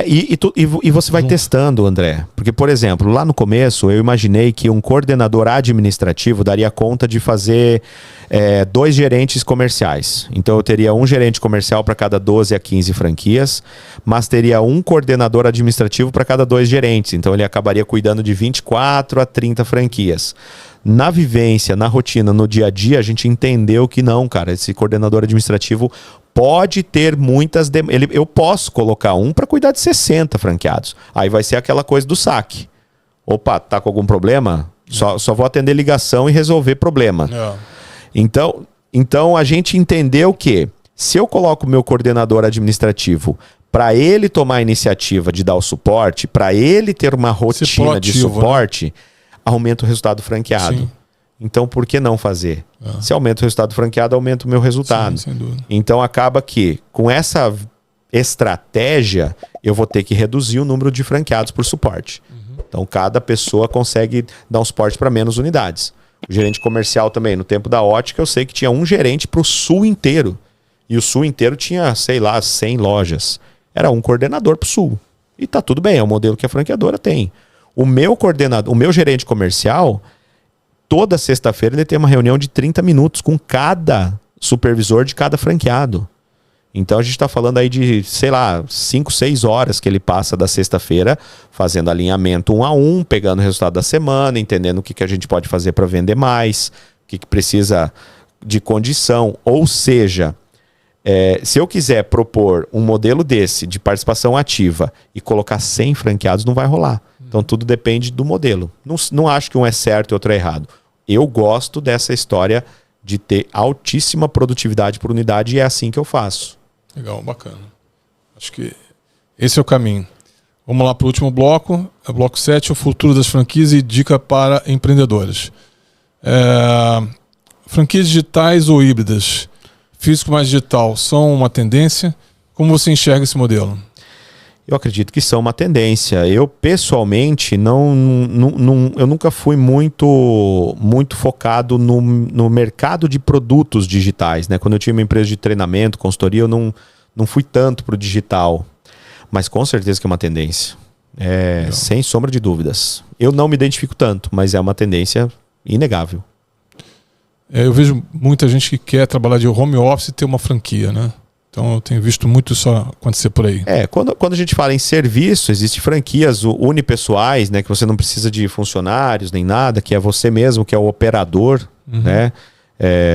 E você vai testando, André. Porque, por exemplo, lá no começo eu imaginei que um coordenador administrativo daria conta de fazer 2 gerentes comerciais. Então eu teria um gerente comercial para cada 12 a 15 franquias, mas teria um coordenador administrativo para cada 2 gerentes. Então ele acabaria cuidando de 24 a 30 franquias. Na vivência, na rotina, no dia a dia, a gente entendeu que não, cara, esse coordenador administrativo pode ter muitas... Eu posso colocar um para cuidar de 60 franqueados. Aí vai ser aquela coisa do saque. Opa, tá com algum problema? Só vou atender ligação e resolver problema. Então a gente entendeu que se eu coloco o meu coordenador administrativo para ele tomar a iniciativa de dar o suporte, para ele ter uma rotina de suporte, né? Aumenta o resultado franqueado. Sim. Então, por que não fazer? Se aumenta o resultado franqueado, aumenta o meu resultado. Sim, sem dúvida. Então, acaba que, com essa estratégia, eu vou ter que reduzir o número de franqueados por suporte. Então, cada pessoa consegue dar um suporte para menos unidades. O gerente comercial também, no tempo da ótica, eu sei que tinha um gerente para o sul inteiro. E o sul inteiro tinha, sei lá, 100 lojas. Era um coordenador para o sul. E tá tudo bem, é o modelo que a franqueadora tem. O meu gerente comercial... Toda sexta-feira ele tem uma reunião de 30 minutos com cada supervisor de cada franqueado. Então a gente está falando aí de, sei lá, 5, 6 horas que ele passa da sexta-feira fazendo alinhamento 1 a 1, pegando o resultado da semana, entendendo o que a gente pode fazer para vender mais, o que precisa de condição. Ou seja, se eu quiser propor um modelo desse de participação ativa e colocar 100 franqueados, não vai rolar. Então tudo depende do modelo. Não acho que um é certo e outro é errado. Eu gosto dessa história de ter altíssima produtividade por unidade e é assim que eu faço. Legal, bacana. Acho que esse é o caminho. Vamos lá para o último bloco. É o bloco 7, o futuro das franquias e dica para empreendedores. Franquias digitais ou híbridas? Físico mais digital são uma tendência? Como você enxerga esse modelo? Eu acredito que são uma tendência. Eu, pessoalmente, eu nunca fui muito focado no mercado de produtos digitais, né? Quando eu tinha uma empresa de treinamento, consultoria, eu não fui tanto para o digital. Mas com certeza que é uma tendência. Sem sombra de dúvidas. Eu não me identifico tanto, mas é uma tendência inegável. Eu vejo muita gente que quer trabalhar de home office e ter uma franquia, né? Então eu tenho visto muito isso acontecer por aí. Quando a gente fala em serviço, existem franquias unipessoais, né, que você não precisa de funcionários nem nada, que é você mesmo, que é o operador, né?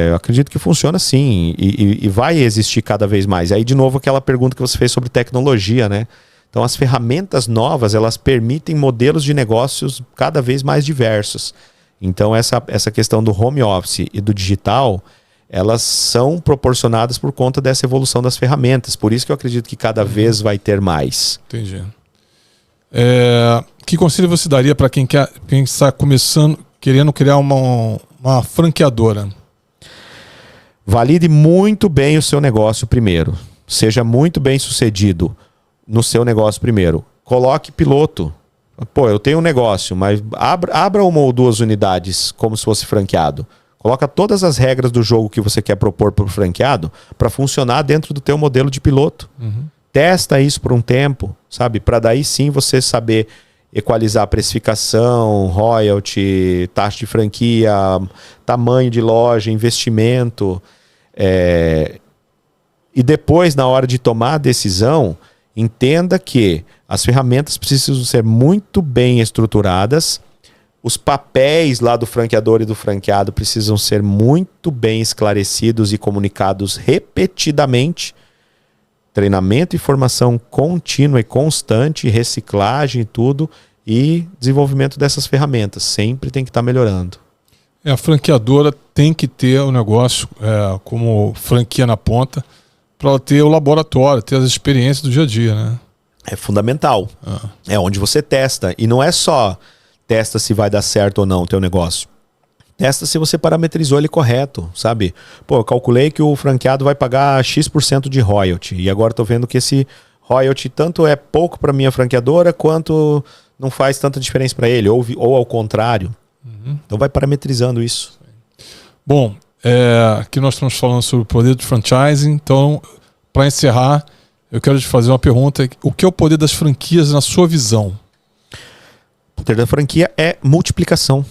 Eu acredito que funciona assim e vai existir cada vez mais. Aí, de novo, aquela pergunta que você fez sobre tecnologia, né? Então, as ferramentas novas, elas permitem modelos de negócios cada vez mais diversos. Então, essa questão do home office e do digital, elas são proporcionadas por conta dessa evolução das ferramentas. Por isso que eu acredito que cada vez vai ter mais. Entendi. Que conselho você daria para quem está começando, querendo criar uma franqueadora? Valide muito bem o seu negócio primeiro. Seja muito bem sucedido no seu negócio primeiro. Coloque piloto. Pô, eu tenho um negócio, mas abra 1 ou 2 unidades como se fosse franqueado. Coloca todas as regras do jogo que você quer propor para o franqueado para funcionar dentro do teu modelo de piloto. Testa isso por um tempo, sabe? Para daí sim você saber equalizar a precificação, royalty, taxa de franquia, tamanho de loja, investimento. E depois, na hora de tomar a decisão, entenda que as ferramentas precisam ser muito bem estruturadas, os papéis lá do franqueador e do franqueado precisam ser muito bem esclarecidos e comunicados repetidamente. Treinamento e formação contínua e constante, reciclagem e tudo, e desenvolvimento dessas ferramentas. Sempre tem que estar melhorando. A franqueadora tem que ter o negócio como franquia na ponta, para ela ter o laboratório, ter as experiências do dia a dia, né? É fundamental. É onde você testa. E não é só testa se vai dar certo ou não o teu negócio. Testa se você parametrizou ele correto, sabe? Pô, eu calculei que o franqueado vai pagar X% de royalty. E agora estou vendo que esse royalty tanto é pouco para minha franqueadora, quanto não faz tanta diferença para ele. Ou ao contrário. Então vai parametrizando isso. Bom, aqui nós estamos falando sobre o poder do franchising. Então, para encerrar, eu quero te fazer uma pergunta. O que é o poder das franquias na sua visão? O poder da franquia é multiplicação.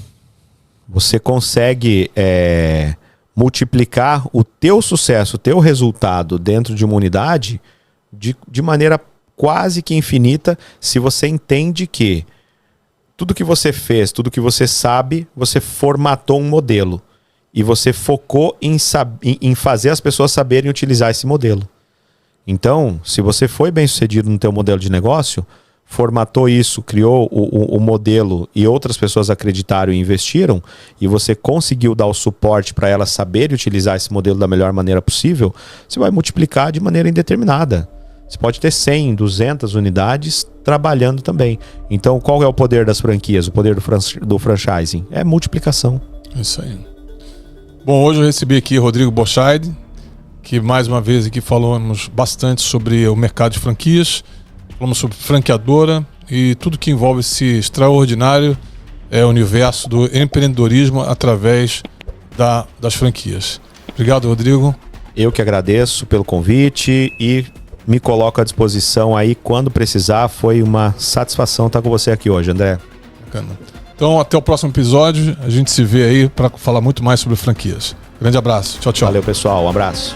Você consegue multiplicar o teu sucesso, o teu resultado dentro de uma unidade de maneira quase que infinita, se você entende que tudo que você fez, tudo que você sabe, você formatou um modelo. E você focou em fazer as pessoas saberem utilizar esse modelo. Então, se você foi bem sucedido no teu modelo de negócio, formatou isso, criou o modelo e outras pessoas acreditaram e investiram, e você conseguiu dar o suporte para elas saberem utilizar esse modelo da melhor maneira possível, você vai multiplicar de maneira indeterminada. Você pode ter 100, 200 unidades trabalhando também. Então, qual é o poder das franquias? O poder do franchising? É multiplicação. Isso aí. Bom, hoje eu recebi aqui Rodrigo Boschheid, que mais uma vez aqui falamos bastante sobre o mercado de franquias, falamos sobre franqueadora e tudo que envolve esse extraordinário universo do empreendedorismo através das franquias. Obrigado, Rodrigo. Eu que agradeço pelo convite e me coloco à disposição aí quando precisar. Foi uma satisfação estar com você aqui hoje, André. Bacana. Então, até o próximo episódio. A gente se vê aí para falar muito mais sobre franquias. Grande abraço. Tchau, tchau. Valeu, pessoal. Um abraço.